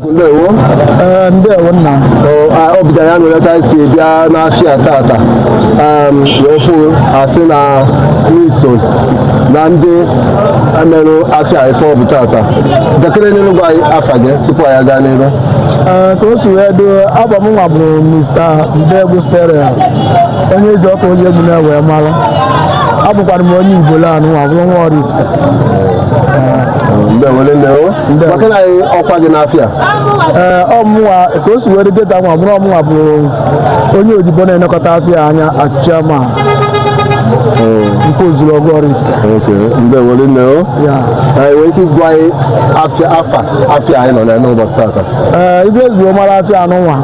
Ndewo nna. Ọ bịara ya nwere si bịa n'afịa tata ofu asị na n'iso na ndị emerụ afịa ife ọ bụ tata dekere n'elu anyị afa gị tupu anyị gaa n'ihu. Ka o si wee doo abụ m nwa bụ Mr. Ndegbu Serial onye ezi ọkụ onye egwu na-ewe mara abụkwara m onye Igbo lanụ nwa bụrụ nwa Oraifite. Maka na anyị ọkwa gị n'afịa ọmụnwa ka o si were deta nwa bụrụ ọmụnwa bụ onye odibo na-elekọta afịa anya achịchama Nkwo Ozuluogu Oraifite. Enwere ike ịgwa anyị afịa anyị nọ n'ụbọchị tata. Ibe ezuo mara afịa anụnwa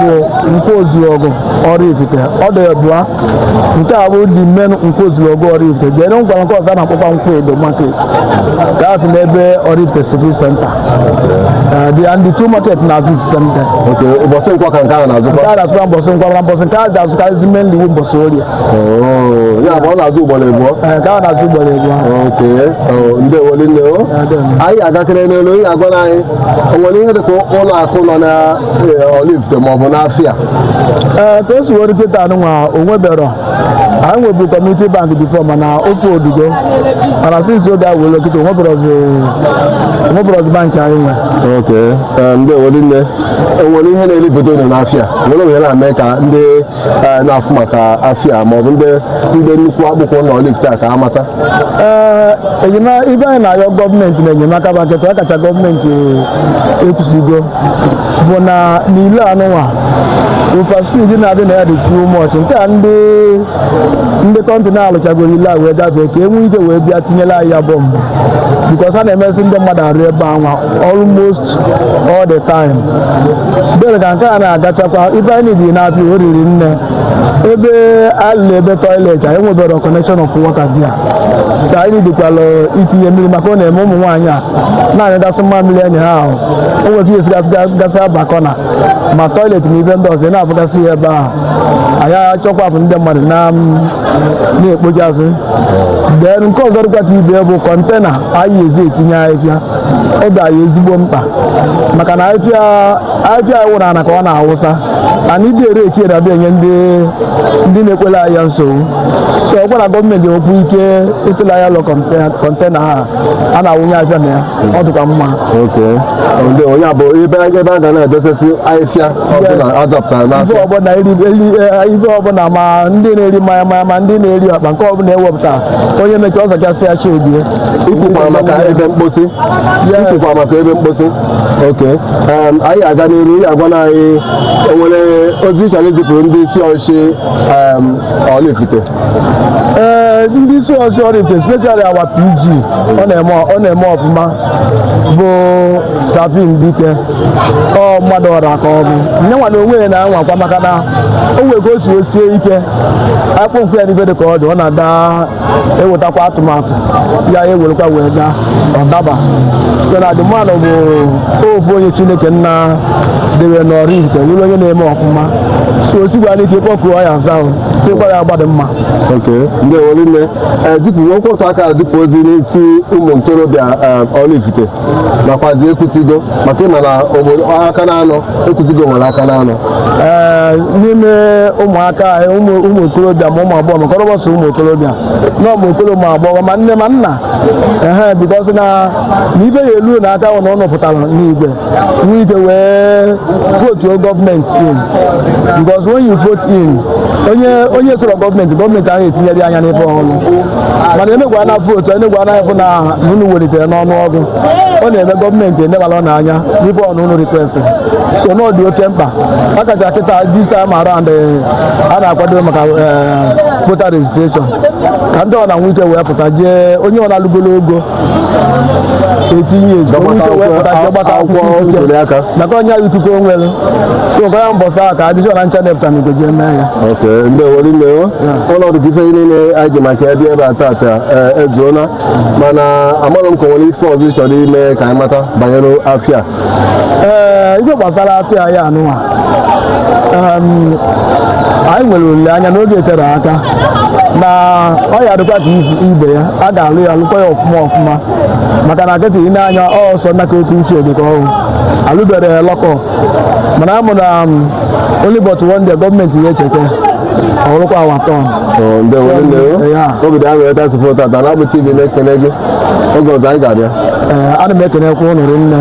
bụ Nkwo Ozuluogu Oraifite. Ọ dị abụọ nke a bụ dị mmenụ Nkwo Ozuluogu Oraifite dere ngwa nke ọzọ a na-akpọkwa Nkwo Edo Market ka a si n'ebe Oraifite Civil Center and the two market na azụ center. Ụbọchị nkwọ ka nke a na-azụkwa. Nke a na-azụkwa mbọsị nkwọ na mbọsị nke a ji azụkarịzi mainly wu mbọsị orie. Ya bụ ọ na-azụ ugboro abụọ. Nke a na-azụ ugboro abụọ. Ndewo nne o. Anyị agakere n'elu onye agwara anyị o nwere ihe dịka ụlọ akụ nọ na Oraifite ma ọ bụ n'afịa. Ka o si were kịta anụnwa o nwebero anyị nwebu Community Bank before mana ofe odigo mana since oge a were kịta onweberozi bankị anyị nwe. Ndewo nne o nwere ihe na-elibodo unu n'afịa nwere ohere na-eme ka ndị na-afụ maka afịa ma ọ bụ ndị nnukwu akpụkpọ na Oraifite ka amata. Ibe anyị na-ayọ gọọmenti na-enyemaka bụ nkịta ọ kacha gọọmenti ekwusigo bụ na n'ilu anụnwa overspeed na-adị na ya dị too much nke a ndị kọntịna alụchagoro ile a wee gafee ka enwe ike wee bịa tinyela anyị ya bọmbụ because a na-emesi ndị mmadụ arụ ebe anwa almost all the time. Bere ka nke a na-agachakwa ibe anyị dị n'afịa oriri nne ebe alụrụ ebe toilet anyị nwebere connection of water dị a ka anyị dịkwala itinye mmiri maka ọ na-eme ụmụ nwaanyị a na-anyụgasị mmamiri enyi ha ahụ o nwere ike gasị abakọna ma toilet ma ibe ndị ọzọ na-abụgasị ebe ahụ anyị achọkwapụ ndị mmadụ na-ekpochasị. Mgbe nke ọzọ dịkwata ibe bụ kọntena anyị ezi etinye ahịfịa ọ bụ anyị ezigbo mkpa maka na ahịfịa wụrụ ana ka ọ na-awụsa na ndị ere eke na enye ndị na-ekwela ahịa nsogbu so ọ gwara gọọmenti nwekwu ike ịtụla ya lọ kọntena ha a na-awụnye ahịfịa na ya ọ dịkwa mma. Onye bụ ebe a ga na-edosesi ahịfịa azapụtara n'afịa ibe ọbụla ma ndị na-eri mmanya ma ndị na-eri ọkpa nke ọbụla ewepụta onye meke ọ zachasị ya chedie ikwukwa maka ebe mkposi. Anyị aga n'iru ya agwa na anyị enwere ozi chọrọ izipụrụ ndị isi ọchịchị Oraifite. Ndị isi ọchịchị Oraifite especially our PG ọ na-eme ọfụma bụ Savin Dike ọ mmadụ ọra ka ọ bụ nye nwa na onwe ya na-anwakwa maka na o nwere ka o si osie ike akpụ nkwu ya n'ife dị ka ọ dị ọ na-ada ewetakwa atụmatụ ya ewerekwa wee gaa ọ daba so na dịmanụ bụ ofu onye Chineke nna debe na Oraifite were onye na-eme ọfụma so osigwa n'ike kpọkuo ya azahụ chekwa ya agbadị mma. Ndewo nne zipụ nwoke otu aka zipụ ozi n'isi ụmụ ntorobịa Oraifite nakwazi ekwusigo maka ịma na obodo aka na-anọ ekwusigo nwere aka na-anọ n'ime ụmụaka ụmụ okorobịa ma ụmụ agbọghọ maka ọrụbọsọ ụmụ okorobịa na ụmụ okorobịa ma agbọghọ ma nne ma nna bikọsi na ibe ya elu na aka na ụnụ pụtara n'igwe nwee ike wee votuo gọọmenti in because when you vote in onye soro gọọmenti ahụ etinyere anya n'ife ọhụrụ mana emegwa na votu enegwa na ịfụ na unu welitere n'ọnụọgụ ọ na-eme gọọmenti enebala n'anya n'ife ọnụ unu request so na ọ dị oke mkpa akacha kịta this time around a na-akwado maka voter registration ka ndị ọ na nwe ike wee pụta jee onye ọ na-alụgolo ogo 18 years gbata akwụkwọ maka onye ahụ ikuku onwere so ka ya mbọsị ahụ ka adịchọ na ncha nepụta na igoje mee ya. Ọnọdụ ife niile anyị ji maka ebe a tata ezuola mana amaghị m ka nwere ife ọzọ chọrọ ime ka anyị mata banyere afịa. Ife gbasara afịa ya anụnwa anyị nwere olileanya n'oge tere aka na ọ ya dịkwa ka ibe ya a ga-alụ ya alụkwa ya ọfụma maka na nkịtị anya ọsọ nnaka oke uche dị ka ọhụụ alụbere lọkọ mana amụ na only but one day gọọmenti ga-echeke ọrụkwa awatọ obodo ahụ eta sụpụrụ tata na abụ TV na-ekene gị oge ọzọ anyị ga-abịa ana m ekenekwa ụnụ rinne